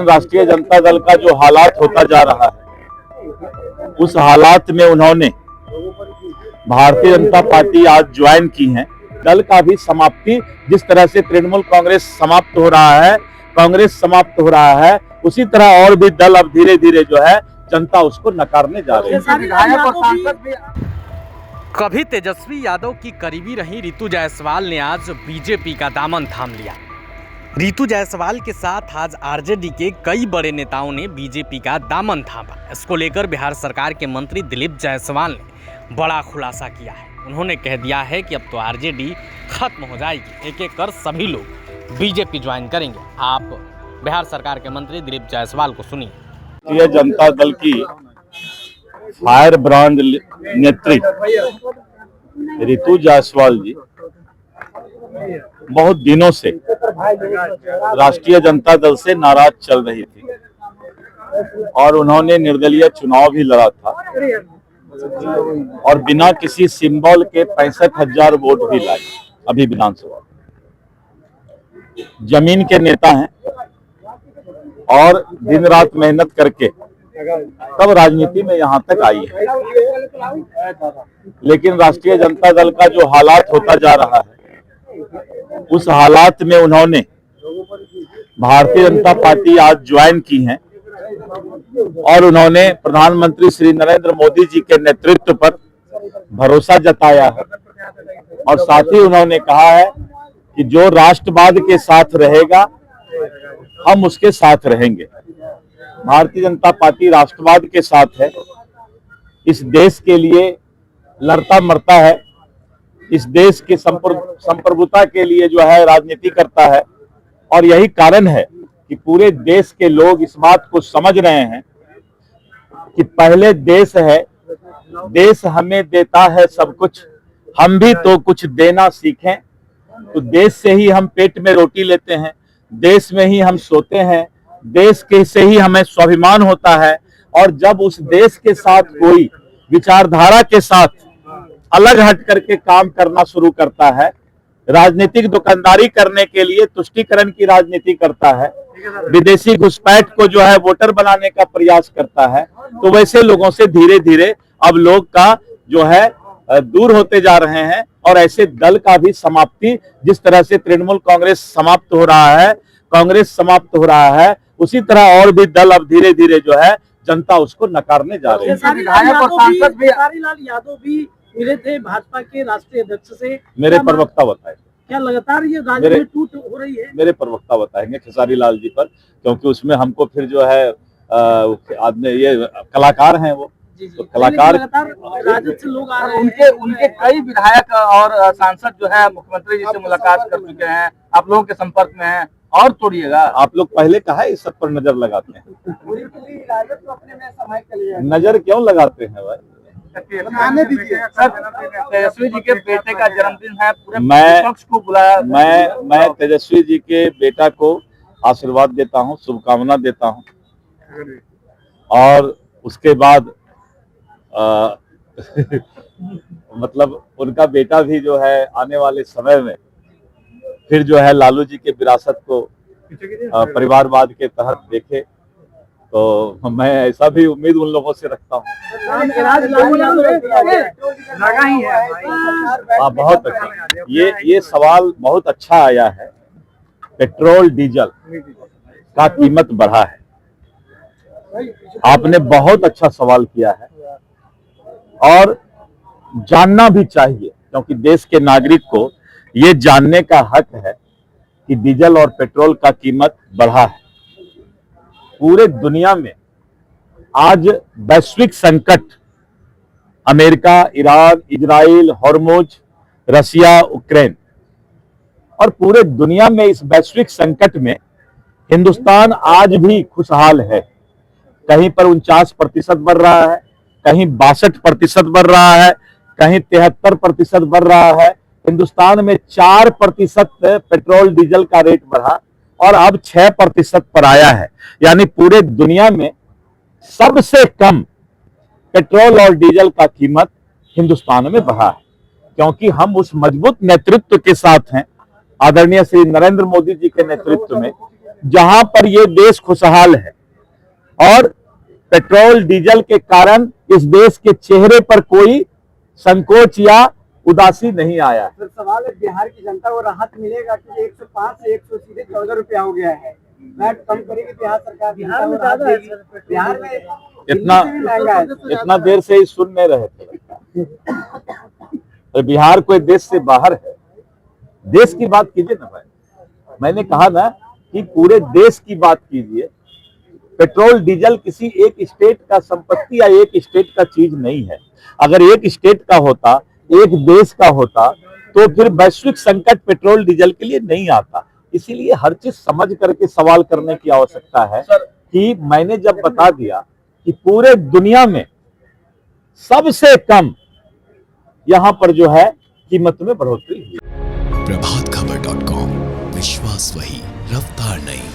राष्ट्रीय जनता दल का जो हालात होता जा रहा है, उस हालात में उन्होंने भारतीय जनता पार्टी आज ज्वाइन की है। दल का भी समाप्ति, जिस तरह से तृणमूल कांग्रेस समाप्त हो रहा है, कांग्रेस समाप्त हो रहा है, उसी तरह और भी दल अब धीरे धीरे जो है जनता उसको नकारने जा रही है। कभी तेजस्वी यादव की करीबी रही रितु जायसवाल ने आज बीजेपी का दामन थाम लिया। रितु जायसवाल के साथ आज आरजेडी के कई बड़े नेताओं ने बीजेपी का दामन थामा। इसको लेकर बिहार सरकार के मंत्री दिलीप जायसवाल ने बड़ा खुलासा किया है। उन्होंने कह दिया है कि अब तो आरजेडी खत्म हो जाएगी, एक एक कर सभी लोग बीजेपी ज्वाइन करेंगे। आप बिहार सरकार के मंत्री दिलीप जायसवाल को सुनिए। भारतीय जनता दल की फायर ब्रांड नेत्री रितु जायसवाल जी बहुत दिनों से राष्ट्रीय जनता दल से नाराज चल रही थी और उन्होंने निर्दलीय चुनाव भी लड़ा था और बिना किसी सिंबल के 65,000 वोट भी लाई। अभी विधानसभा जमीन के नेता हैं और दिन रात मेहनत करके तब राजनीति में यहाँ तक आई है। लेकिन राष्ट्रीय जनता दल का जो हालात होता जा रहा है, उस हालात में उन्होंने भारतीय जनता पार्टी आज ज्वाइन की है और उन्होंने प्रधानमंत्री श्री नरेंद्र मोदी जी के नेतृत्व पर भरोसा जताया है और साथ ही उन्होंने कहा है कि जो राष्ट्रवाद के साथ रहेगा हम उसके साथ रहेंगे। भारतीय जनता पार्टी राष्ट्रवाद के साथ है, इस देश के लिए लड़ता मरता है, इस देश के संप्रभुता के लिए जो है राजनीति करता है और यही कारण है कि पूरे देश के लोग इस बात को समझ रहे हैं कि पहले देश है, देश हमें देता है सब कुछ, हम भी तो कुछ देना सीखें। तो देश से ही हम पेट में रोटी लेते हैं, देश में ही हम सोते हैं, देश के से ही हमें स्वाभिमान होता है और जब उस देश के साथ कोई विचारधारा के साथ अलग हट करके काम करना शुरू करता है, राजनीतिक दुकानदारी करने के लिए तुष्टीकरण की राजनीति करता है, विदेशी घुसपैठ को जो है वोटर बनाने का प्रयास करता है, तो वैसे लोगों से धीरे धीरे अब लोग का जो है दूर होते जा रहे हैं और ऐसे दल का भी समाप्ति, जिस तरह से तृणमूल कांग्रेस समाप्त हो रहा है, कांग्रेस समाप्त हो रहा है, उसी तरह और भी दल अब धीरे धीरे जो है जनता उसको नकारने जा रही है। खेसारी लाल यादव भी मिले थे भाजपा के राष्ट्रीय अध्यक्ष से, मेरे प्रवक्ता बताए क्या लगातार ये राज्य में टूट हो रही है? मेरे प्रवक्ता बताएंगे खेसारी लाल जी पर, क्योंकि उसमें हमको फिर जो है आदमी ये कलाकार हैं वो तो कलाकार राजद से लोग आ रहे हैं। उनके कई विधायक और सांसद जो है मुख्यमंत्री जी से मुलाकात कर चुके हैं, आप लोगों के संपर्क में हैं और तोड़िएगा। आप लोग पहले कहा इस सब पर नजर लगाते हैं, नजर क्यों लगाते हैं भाई? तेजस्वी जी के बेटे का जन्मदिन है, पूरे विपक्ष को बुलाया। मैं तेजस्वी जी के बेटा को आशीर्वाद देता हूं, शुभकामना देता हूं और उसके बाद मतलब उनका बेटा भी जो है आने वाले समय में फिर जो है लालू जी के विरासत को परिवारवाद के तहत देखे, तो मैं ऐसा भी उम्मीद उन लोगों से रखता हूँ। बहुत अच्छा, ये सवाल बहुत अच्छा आया है। पेट्रोल डीजल का कीमत बढ़ा है, आपने बहुत अच्छा सवाल किया है और जानना भी चाहिए, क्योंकि देश के नागरिक को ये जानने का हक है कि डीजल और पेट्रोल का कीमत बढ़ा है। पूरे दुनिया में आज वैश्विक संकट, अमेरिका, ईरान, इजराइल, हॉर्मुज, रसिया, यूक्रेन और पूरे दुनिया में इस वैश्विक संकट में हिंदुस्तान आज भी खुशहाल है। कहीं पर 49% बढ़ रहा है, कहीं 62% बढ़ रहा है, कहीं 73% बढ़ रहा है। हिंदुस्तान में 4% पेट्रोल डीजल का रेट बढ़ा और अब 6% पर आया है। यानी पूरे दुनिया में सबसे कम पेट्रोल और डीजल का कीमत हिंदुस्तान में बढ़ा है, क्योंकि हम उस मजबूत नेतृत्व के साथ हैं, आदरणीय श्री नरेंद्र मोदी जी के नेतृत्व में, जहां पर ये देश खुशहाल है और पेट्रोल डीजल के कारण इस देश के चेहरे पर कोई संकोच या उदासी नहीं आया है। सर सवाल है, बिहार की जनता को राहत मिलेगा कि 105 से 100 सीधे 14 रुपया हो गया है। वैट कम करेगी बिहार सरकार, बिहार में ज्यादा है, बिहार में इतना देर से ही सुन नहीं रहे थे। तो बिहार कोई देश से बाहर है, देश की बात कीजिए ना भाई। मैंने कहा ना कि पूरे देश की बात कीजिए। पेट्रोल डीजल किसी एक स्टेट का संपत्ति या एक स्टेट का चीज नहीं है। अगर एक स्टेट का होता, एक देश का होता, तो फिर वैश्विक संकट पेट्रोल डीजल के लिए नहीं आता। इसीलिए हर चीज समझ करके सवाल करने की आवश्यकता है कि मैंने जब बता दिया कि पूरे दुनिया में सबसे कम यहां पर जो है कीमत में बढ़ोतरी हुई। प्रभातखबर.com, विश्वास वही, रफ्तार नहीं।